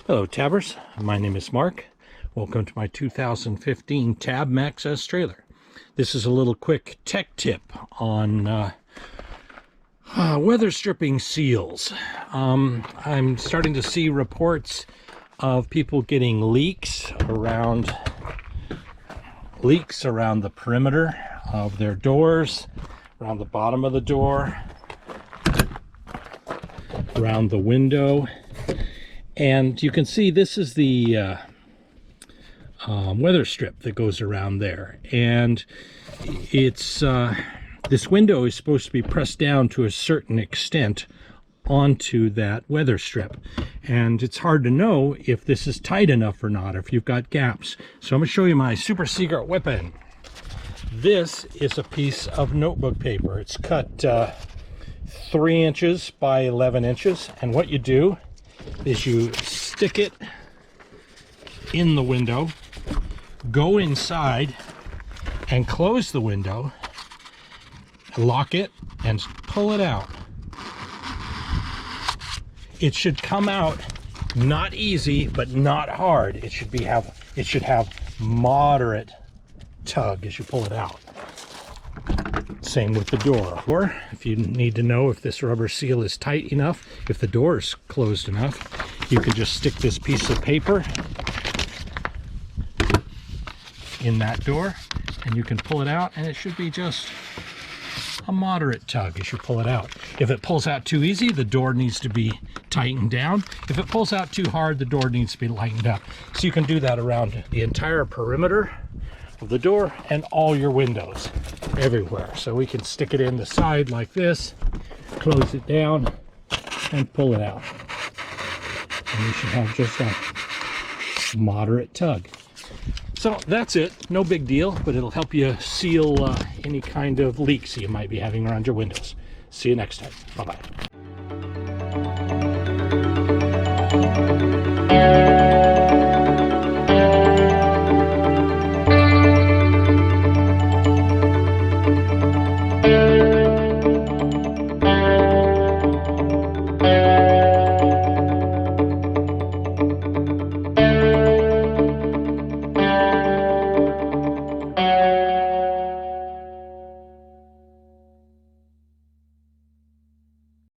Hello Tabbers, my name is Mark. Welcome to my 2015 Tab Max S trailer. This is a little quick tech tip on weather stripping seals. I'm starting to see reports of people getting leaks around the perimeter of their doors, around the bottom of the door, around the window. And you can see this is the weather strip that goes around there, and it's this window is supposed to be pressed down to a certain extent onto that weather strip, and it's hard to know if this is tight enough or not, or if you've got gaps. So I'm going to show you my super secret weapon. This is a piece of notebook paper. It's cut 3 inches by 11 inches, and what you do is you stick it in the window, go inside and close the window, lock it, and pull it out. It should come out not easy but not hard. It should have moderate tug as you pull it out. Same with the door. Or if you need to know if this rubber seal is tight enough, if the door is closed enough, you can just stick this piece of paper in that door and you can pull it out, and it should be just a moderate tug as you pull it out. If it pulls out too easy, the door needs to be tightened down. If it pulls out too hard, the door needs to be lightened up. So you can do that around the entire perimeter of the door and all your windows everywhere. So we can stick it in the side like this, close it down, and pull it out. And you should have just a moderate tug. So that's it. No big deal, but it'll help you seal any kind of leaks you might be having around your windows. See you next time. Bye-bye.